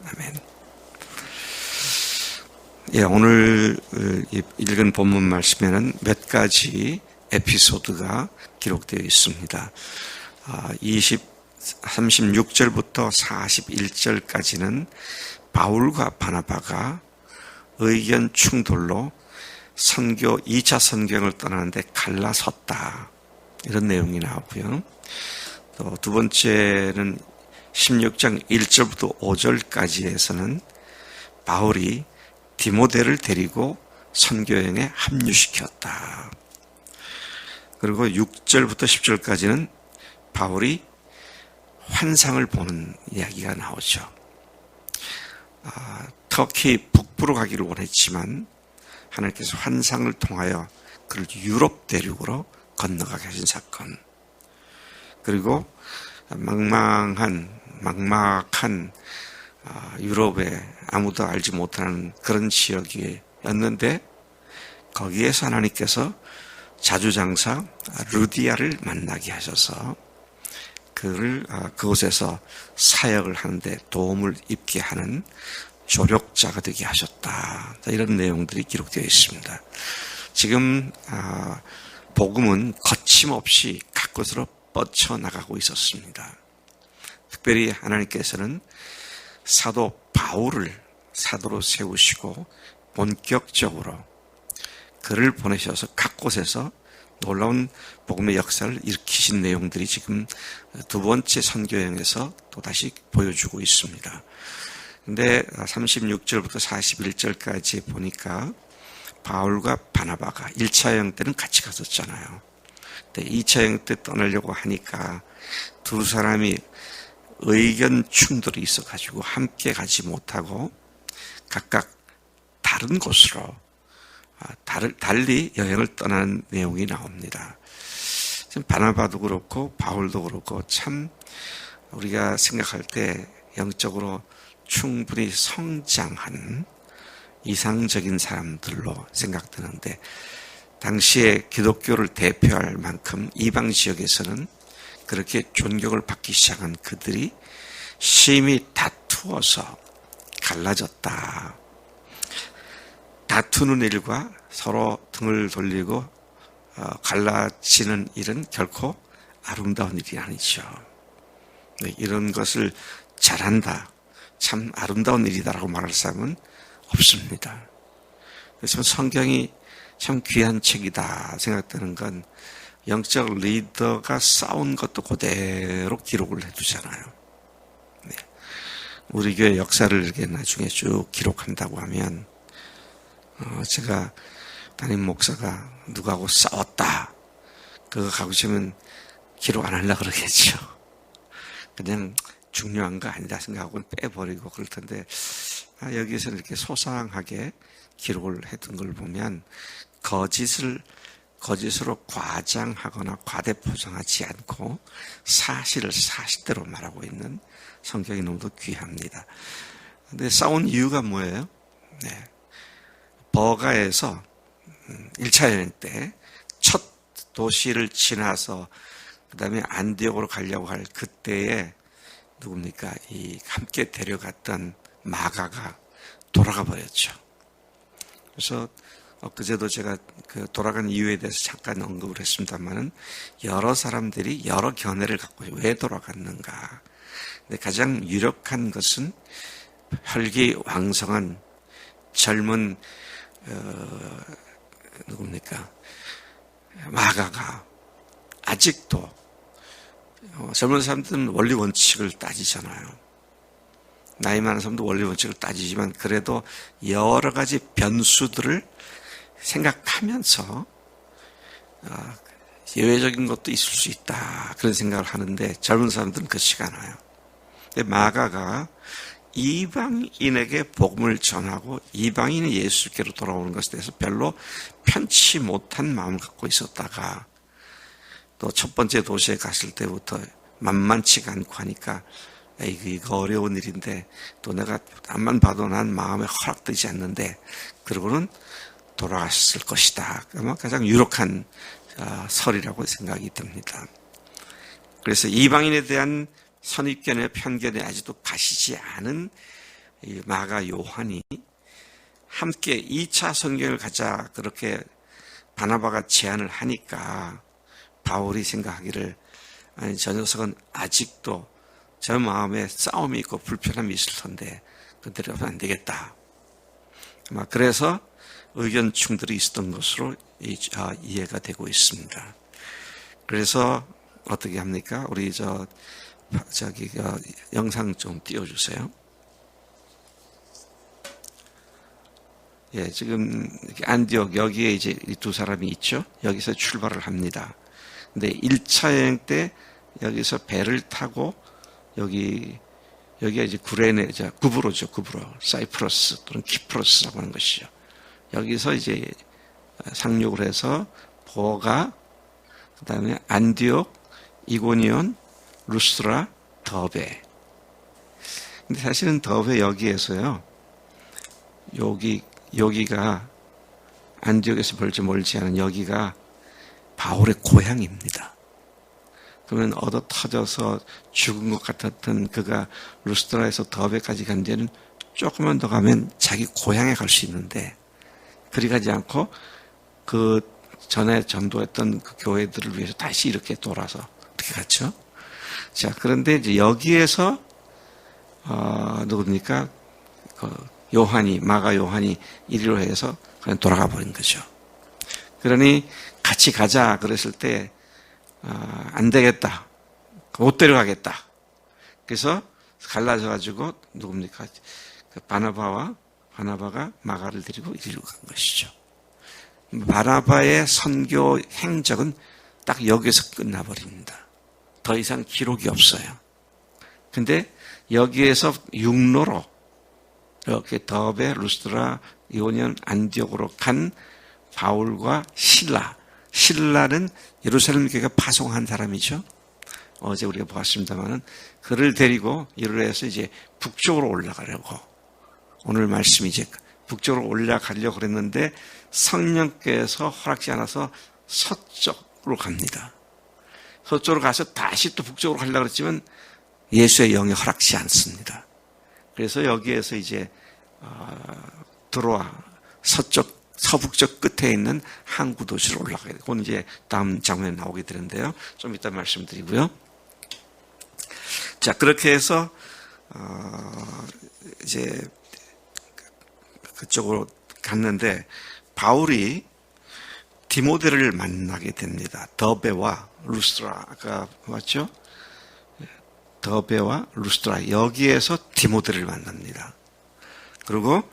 아멘. 예, 오늘 읽은 본문 말씀에는 몇 가지 에피소드가 기록되어 있습니다. 36절부터 41절까지는 바울과 바나바가 의견 충돌로 2차 선교를 떠나는데 갈라섰다, 이런 내용이 나오고요. 또 두 번째는 16장 1절부터 5절까지에서는 바울이 디모데를 데리고 선교여행에 합류시켰다. 그리고 6절부터 10절까지는 바울이 환상을 보는 이야기가 나오죠. 터키 북부로 가기를 원했지만 하나님께서 환상을 통하여 그를 유럽 대륙으로 건너가게 하신 사건. 그리고 막막한 유럽에 아무도 알지 못하는 그런 지역이었는데, 거기에서 하나님께서 자주장사 루디아를 만나게 하셔서 그곳에서 사역을 하는데 도움을 입게 하는 조력자가 되게 하셨다. 이런 내용들이 기록되어 있습니다. 지금 복음은 거침없이 각곳으로 뻗쳐나가고 있었습니다. 특별히 하나님께서는 사도 바울을 사도로 세우시고 본격적으로 그를 보내셔서 각 곳에서 놀라운 복음의 역사를 일으키신 내용들이 지금 두 번째 선교여행에서 또다시 보여주고 있습니다. 근데 36절부터 41절까지 보니까 바울과 바나바가 1차 여행 때는 같이 갔었잖아요. 근데 2차 여행 때 떠나려고 하니까 두 사람이 의견 충돌이 있어가지고 함께 가지 못하고 각각 다른 곳으로 달리 여행을 떠나는 내용이 나옵니다. 지금 바나바도 그렇고 바울도 그렇고 참 우리가 생각할 때 영적으로 충분히 성장한 이상적인 사람들로 생각되는데, 당시에 기독교를 대표할 만큼 이방 지역에서는 그렇게 존경을 받기 시작한 그들이 심히 다투어서 갈라졌다. 다투는 일과 서로 등을 돌리고 갈라지는 일은 결코 아름다운 일이 아니죠. 이런 것을 잘한다, 참 아름다운 일이다라고 말할 사람은 없습니다. 그래서 성경이 참 귀한 책이다 생각되는 건 영적 리더가 싸운 것도 그대로 기록을 해두잖아요. 네. 우리 교회 역사를 이렇게 나중에 쭉 기록한다고 하면 제가 담임 목사가 누구하고 싸웠다, 그거 가고시면 기록 안 하려고 그러겠죠. 그냥 중요한 거 아니다 생각하고 빼버리고 그럴 텐데, 여기에서는 이렇게 소상하게 기록을 해둔 걸 보면 거짓으로 과장하거나 과대포장하지 않고 사실을 사실대로 말하고 있는 성경이 너무도 귀합니다. 근데 싸운 이유가 뭐예요? 네. 버가에서 1차 여행 때 첫 도시를 지나서 그 다음에 안디옥으로 가려고 할 그때에 누굽니까? 함께 데려갔던 마가가 돌아가 버렸죠. 그래서 그제도 제가 그 돌아간 이유에 대해서 잠깐 언급을 했습니다만은, 여러 사람들이 여러 견해를 갖고 왜 돌아갔는가. 근데 가장 유력한 것은 혈기왕성한 젊은 누굽니까? 마가가 아직도 젊은 사람들은 원리 원칙을 따지잖아요. 나이 많은 사람도 원리 원칙을 따지지만 그래도 여러 가지 변수들을 생각하면서 예외적인 것도 있을 수 있다, 그런 생각을 하는데 젊은 사람들은 그렇지 않아요. 근데 마가가 이방인에게 복음을 전하고 이방인이 예수께로 돌아오는 것에 대해서 별로 편치 못한 마음을 갖고 있었다가 또 첫 번째 도시에 갔을 때부터 만만치가 않고 하니까 이거 어려운 일인데 또 내가 앞만 봐도 난 마음에 허락되지 않는데, 그러고는 돌아갔을 것이다. 아마 가장 유력한 설이라고 생각이 듭니다. 그래서 이방인에 대한 선입견의 편견에 아직도 가시지 않은 이 마가 요한이 함께 2차 선교를 가자 그렇게 바나바가 제안을 하니까 바울이 생각하기를 아니 저 녀석은 아직도 저 마음에 싸움이 있고 불편함이 있을 텐데 그대로 하면 안 되겠다. 그래서 의견 충돌이 있었던 것으로 이해가 되고 있습니다. 그래서 어떻게 합니까? 우리 영상 좀 띄워주세요. 예, 지금 안디옥 여기에 이제 이 두 사람이 있죠. 여기서 출발을 합니다. 근데 1차 여행 때 여기서 배를 타고 여기가 이제 구브로죠. 구브로. 사이프러스 또는 키프로스라고 하는 것이죠. 여기서 이제 상륙을 해서 버가, 그 다음에 안디옥, 이고니온, 루스트라, 더베. 근데 사실은 더베 여기에서요. 여기가 안디옥에서 벌써 멀지 않은 여기가 바울의 고향입니다. 그러면 얻어 터져서 죽은 것 같았던 그가 루스트라에서 더베까지 간 데는 조금만 더 가면 자기 고향에 갈 수 있는데 그리 가지 않고 그 전에 전도했던 그 교회들을 위해서 다시 이렇게 돌아서 어떻게 갔죠? 자, 그런데 이제 여기에서 누굽니까? 마가 요한이 이리로 해서 그냥 돌아가 버린 거죠. 그러니 같이 가자 그랬을 때 안 되겠다. 못 데려가겠다. 그래서 갈라져 가지고 누굽니까? 바나바가 마가를 데리고 이리로 간 것이죠. 바나바의 선교 행적은 딱 여기서 끝나버립니다. 더 이상 기록이 없어요. 근데 여기에서 육로로 이렇게 더베, 루스트라, 이고니온, 안디옥으로 간 바울과 신라는 예루살렘 교회가 파송한 사람이죠. 어제 우리가 보았습니다만은 그를 데리고 이를 해서 이제 북쪽으로 올라가려고 오늘 말씀이 이제 북쪽으로 올라가려고 그랬는데 성령께서 허락지 않아서 서쪽으로 갑니다. 서쪽으로 가서 다시 또 북쪽으로 가려고 그랬지만 예수의 영이 허락지 않습니다. 그래서 여기에서 이제 서북쪽 끝에 있는 항구 도시로 올라가게 되고, 그건 이제 다음 장면에 나오게 되는데요. 좀 이따 말씀드리고요. 자, 그렇게 해서 이제 그쪽으로 갔는데 바울이 디모데를 만나게 됩니다. 더베와 루스트라, 아까 맞죠? 더베와 루스트라, 여기에서 디모데를 만납니다. 그리고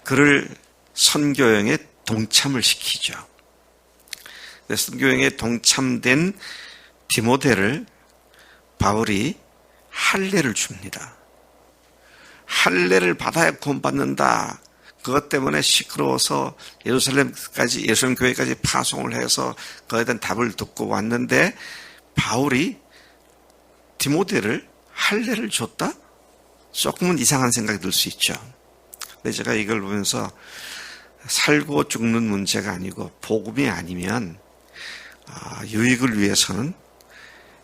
그를 선교여행에 동참을 시키죠. 선교여행에 동참된 디모데를 바울이 할례를 줍니다. 할례를 받아야 구원받는다. 그것 때문에 시끄러워서 예루살렘 교회까지 파송을 해서 그에 대한 답을 듣고 왔는데 바울이 디모데를 할례를 줬다? 조금은 이상한 생각이 들 수 있죠. 근데 제가 이걸 보면서 살고 죽는 문제가 아니고 복음이 아니면 유익을 위해서는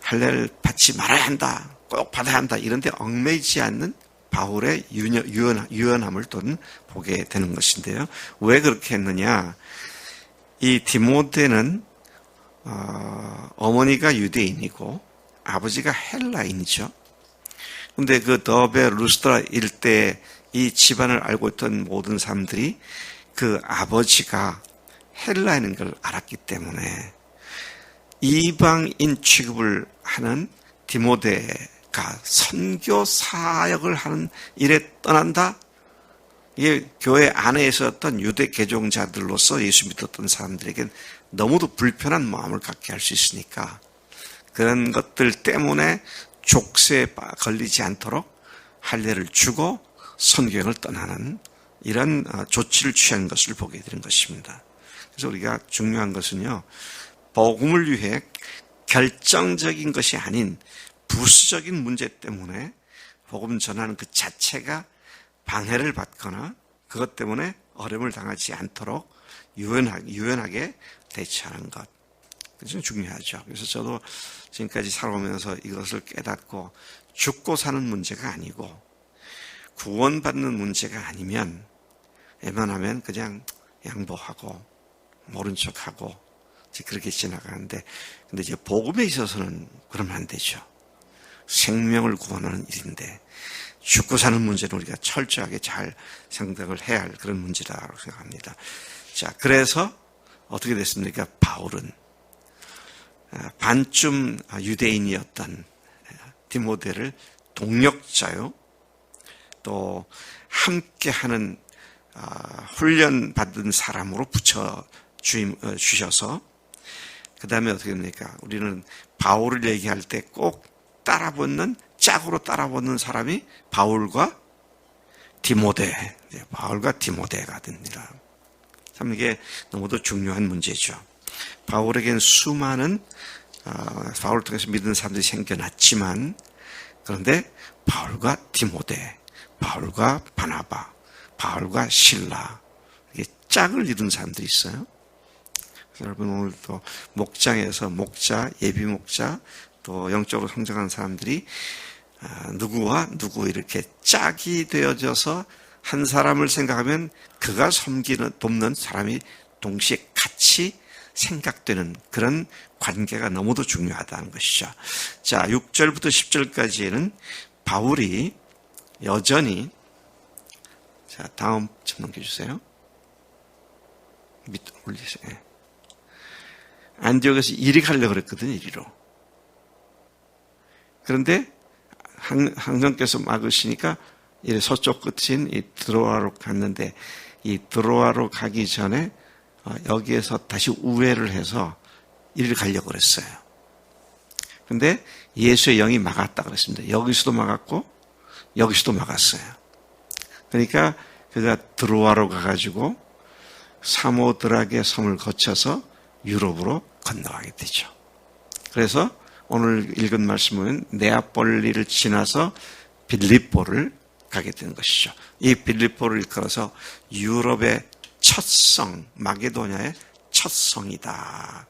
할례를 받지 말아야 한다. 꼭 받아야 한다. 이런 데 얽매이지 않는 바울의 유연함을 또는 보게 되는 것인데요. 왜 그렇게 했느냐? 이 디모데는 어머니가 유대인이고 아버지가 헬라인이죠. 근데 그 더베 루스트라 일대 이 집안을 알고 있던 모든 사람들이 그 아버지가 헬라인인 걸 알았기 때문에 이방인 취급을 하는 디모데가 선교 사역을 하는 일에 떠난다? 이게 교회 안에 있었던 유대 개종자들로서 예수 믿었던 사람들에겐 너무도 불편한 마음을 갖게 할 수 있으니까 그런 것들 때문에 족쇄에 걸리지 않도록 할례를 주고 선교행을 떠나는 이런 조치를 취한 것을 보게 되는 것입니다. 그래서 우리가 중요한 것은요, 복음을 위해 결정적인 것이 아닌 부수적인 문제 때문에 복음 전하는 그 자체가 방해를 받거나 그것 때문에 어려움을 당하지 않도록 유연하게 대처하는 것. 그것이 중요하죠. 그래서 저도 지금까지 살아오면서 이것을 깨닫고 죽고 사는 문제가 아니고 구원받는 문제가 아니면 웬만하면 그냥 양보하고 모른 척하고 그렇게 지나가는데, 근데 이제 복음에 있어서는 그러면 안 되죠. 생명을 구원하는 일인데 죽고 사는 문제는 우리가 철저하게 잘 생각을 해야 할 그런 문제라고 생각합니다. 자, 그래서 어떻게 됐습니까? 바울은 반쯤 유대인이었던 디모데를 동력자요, 또 함께하는 훈련받은 사람으로 주셔서, 그 다음에 어떻게 됩니까? 우리는 바울을 얘기할 때 꼭 짝으로 따라붙는 사람이 바울과 디모데가 됩니다. 참 이게 너무도 중요한 문제죠. 바울에겐 수많은 바울을 통해서 믿는 사람들이 생겨났지만, 그런데 바울과 디모데, 바울과 바나바, 바울과 실라, 이게 짝을 이룬 사람들이 있어요. 그래서 여러분, 오늘 또 목장에서 목자, 예비 목자, 또 영적으로 성장한 사람들이 누구와 누구 이렇게 짝이 되어져서 한 사람을 생각하면 그가 돕는 사람이 동시에 같이 생각되는 그런 관계가 너무도 중요하다는 것이죠. 자, 6절부터 10절까지는 바울이 여전히, 자, 다음 좀 넘겨주세요. 밑 올리세요. 안디옥에서 이리 가려고 그랬거든요, 이리로. 그런데 황정께서 막으시니까 이 서쪽 끝인 이 드로아로 갔는데, 이 드로아로 가기 전에 여기에서 다시 우회를 해서 이리를 가려고 그랬어요. 그런데 예수의 영이 막았다 그랬습니다. 여기서도 막았고 여기서도 막았어요. 그러니까 그가 드로아로 가가지고 사모드락의 섬을 거쳐서 유럽으로 건너가게 되죠. 그래서 오늘 읽은 말씀은 네아폴리를 지나서 빌립보를 가게 되는 것이죠. 이 빌립보를 일컬어서 유럽의 첫 성, 마게도냐의 첫 성이다.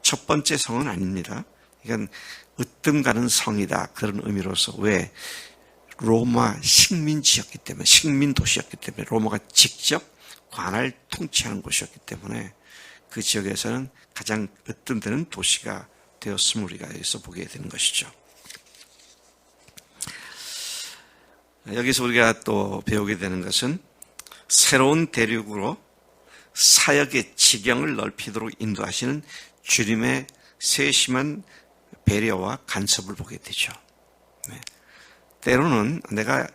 첫 번째 성은 아닙니다. 이건 으뜸 가는 성이다. 그런 의미로서, 왜? 로마 식민지였기 때문에, 식민 도시였기 때문에, 로마가 직접 관할 통치하는 곳이었기 때문에 그 지역에서는 가장 으뜸되는 도시가 되었음을 우리가 여기서 보게 되는 것이죠. 여기서 우리가 또 배우게 되는 것은 새로운 대륙으로 사역의 지경을 넓히도록 인도하시는 주님의 세심한 배려와 간섭을 보게 되죠. 네. 때로는 내가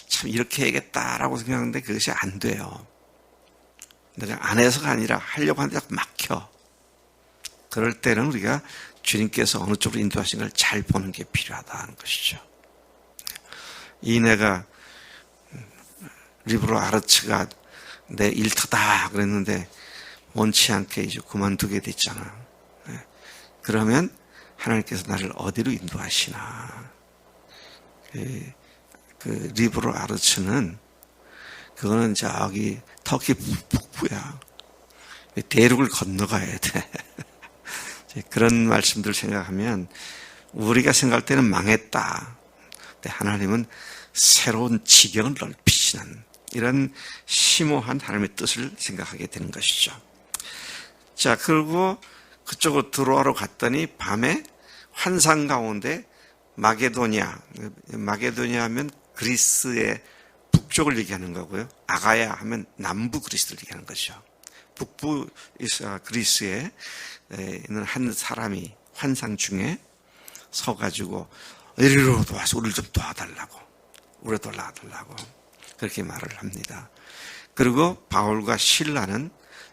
참 이렇게 해야겠다라고 생각하는데 그것이 안 돼요. 내가 안 해서가 아니라 하려고 하는데 자꾸 막혀. 그럴 때는 우리가 주님께서 어느 쪽으로 인도하시는 걸 잘 보는 게 필요하다는 것이죠. 이 내가 리브로 아르츠가 내 일터다 그랬는데 원치 않게 이제 그만두게 됐잖아. 그러면 하나님께서 나를 어디로 인도하시나. 그 리브로 아르츠는 그거는 저기 터키 북부야. 대륙을 건너가야 돼. 그런 말씀들 생각하면 우리가 생각할 때는 망했다. 근데 하나님은 새로운 지경을 넓히시는 이런 심오한 하나님의 뜻을 생각하게 되는 것이죠. 자, 그리고 그쪽으로 들어와러 갔더니 밤에 환상 가운데 마게도냐 하면 그리스의 북쪽을 얘기하는 거고요. 아가야 하면 남부 그리스를 얘기하는 것이죠. 북부 그리스에 있는 한 사람이 환상 중에 서가지고 이리로 와서 우리를 좀 도와달라고, 우리 도와달라고 그렇게 말을 합니다. 그리고 바울과 실라는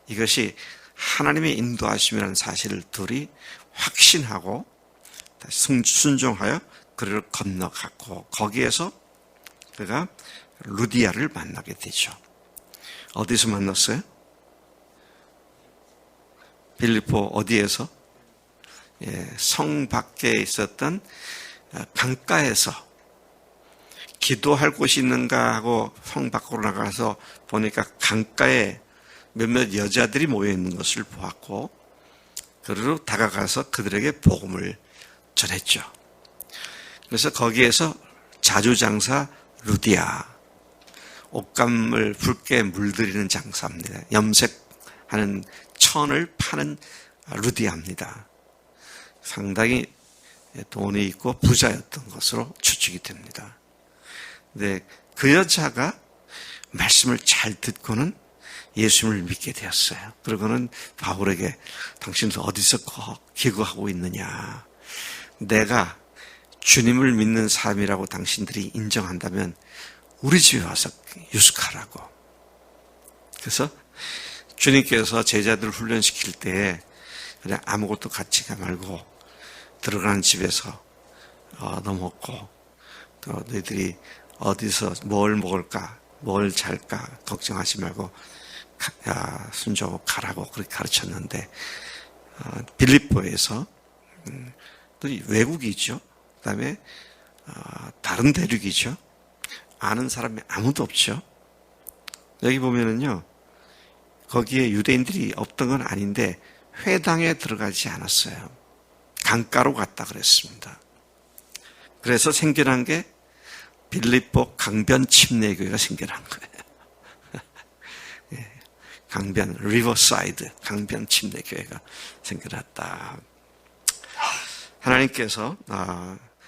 이것이 하나님의 인도하심이라는 사실을 둘이 확신하고 순종하여 그를 건너갔고, 거기에서 그가 루디아를 만나게 되죠. 어디서 만났어요? 빌립보 어디에서? 성 밖에 있었던 강가에서 기도할 곳이 있는가 하고 성 밖으로 나가서 보니까 강가에 몇몇 여자들이 모여 있는 것을 보았고, 그리고 다가가서 그들에게 복음을 전했죠. 그래서 거기에서 자주장사 루디아, 옷감을 붉게 물들이는 장사입니다. 염색하는 천을 파는 루디아입니다. 상당히 돈이 있고 부자였던 것으로 추측이 됩니다. 근데 그 여자가 말씀을 잘 듣고는 예수님을 믿게 되었어요. 그러고는 바울에게 당신은 어디서 기거하고 있느냐. 내가 주님을 믿는 사람이라고 당신들이 인정한다면 우리 집에 와서 유숙하라고. 그래서 주님께서 제자들을 훈련시킬 때 그냥 아무것도 같이 가 말고 들어가는 집에서 너 먹고 또 너희들이 어디서 뭘 먹을까 뭘 잘까 걱정하지 말고 순종하고 가라고 그렇게 가르쳤는데 빌립보에서 또 외국이죠. 그 다음에 다른 대륙이죠. 아는 사람이 아무도 없죠. 여기 보면은요, 거기에 유대인들이 없던 건 아닌데 회당에 들어가지 않았어요. 강가로 갔다 그랬습니다. 그래서 생겨난 게 빌립보 강변 침례교회가 생겨난 거예요. 강변, 리버사이드, 강변 침례교회가 생겨났다. 하나님께서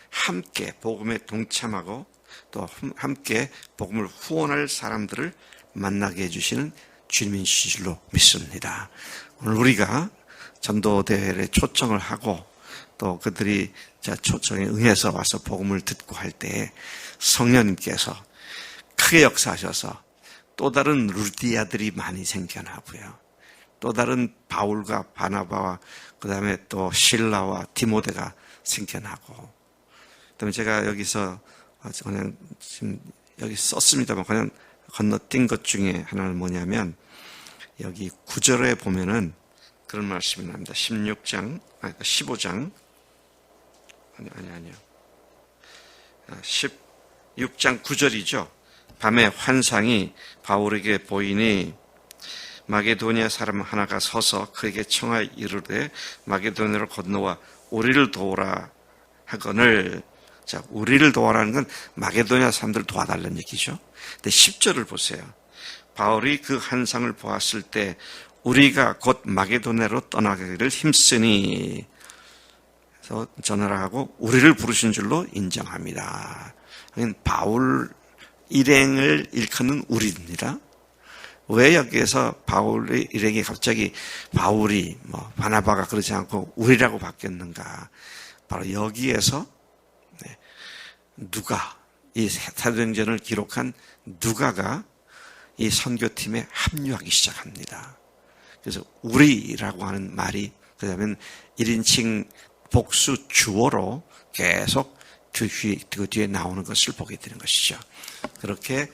함께 복음에 동참하고 또 함께 복음을 후원할 사람들을 만나게 해주시는 주님인 줄로 믿습니다. 오늘 우리가 전도대회에 초청을 하고 또 그들이 초청에 응해서 와서 복음을 듣고 할 때 성령님께서 크게 역사하셔서 또 다른 루디아들이 많이 생겨나고요. 또 다른 바울과 바나바와 그 다음에 또 실라와 디모데가 생겨나고, 그다음에 제가 여기서 그냥 지금 여기 썼습니다만 그냥 건너뛴 것 중에 하나는 뭐냐면 여기 9절에 보면은 그런 말씀이 납니다. 15장 16장 9절이죠. 밤에 환상이 바울에게 보이니 마게도니아 사람 하나가 서서 그에게 청하여 이르되 마게도니아로 건너와 우리를 도우라 하거늘. 자, 우리를 도와라는 건 마게도니아 사람들을 도와달라는 얘기죠. 근데 10절을 보세요. 바울이 그 환상을 보았을 때 우리가 곧 마게도니아로 떠나기를 힘쓰니, 그래서 전하라 하고 우리를 부르신 줄로 인정합니다. 바울 일행을 일컫는 우리입니다. 왜 여기에서 바울의 일행이 갑자기 바울이 바나바가 그러지 않고 우리라고 바뀌었는가? 바로 여기에서 누가, 이 사도행전을 기록한 누가가 이 선교팀에 합류하기 시작합니다. 그래서 우리라고 하는 말이 그다음에 1인칭 복수 주어로 계속 그 뒤에 나오는 것을 보게 되는 것이죠. 그렇게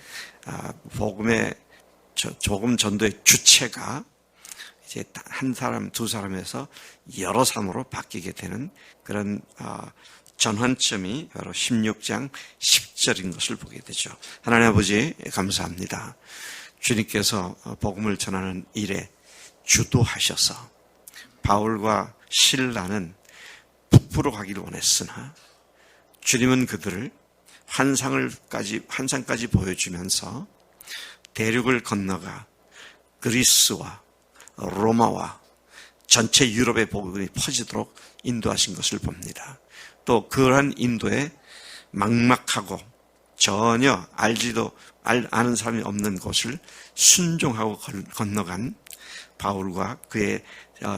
복음의 조금 전도의 주체가 이제 한 사람, 두 사람에서 여러 사람으로 바뀌게 되는 그런 전환점이 바로 16장 10절인 것을 보게 되죠. 하나님 아버지 감사합니다. 주님께서 복음을 전하는 일에 주도하셔서 바울과 실라는 북부로 가기를 원했으나 주님은 그들을 환상까지 보여주면서 대륙을 건너가 그리스와 로마와 전체 유럽의 복음이 퍼지도록 인도하신 것을 봅니다. 또 그러한 인도에 막막하고 전혀 아는 사람이 없는 곳을 순종하고 건너간 바울과 그의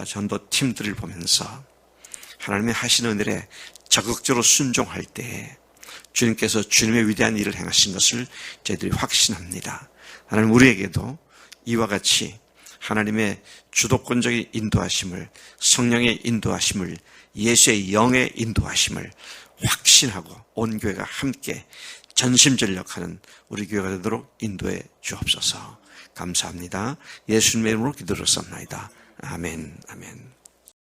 전도팀들을 보면서 하나님의 하시는 은혜에 적극적으로 순종할 때 주님께서 주님의 위대한 일을 행하신 것을 저희들이 확신합니다. 하나님 우리에게도 이와 같이 하나님의 주도권적인 인도하심을, 성령의 인도하심을, 예수의 영의 인도하심을 확신하고 온 교회가 함께 전심전력하는 우리 교회가 되도록 인도해 주옵소서. 감사합니다. 예수님의 이름으로 기도를 쌉나이다. 아멘. 아멘.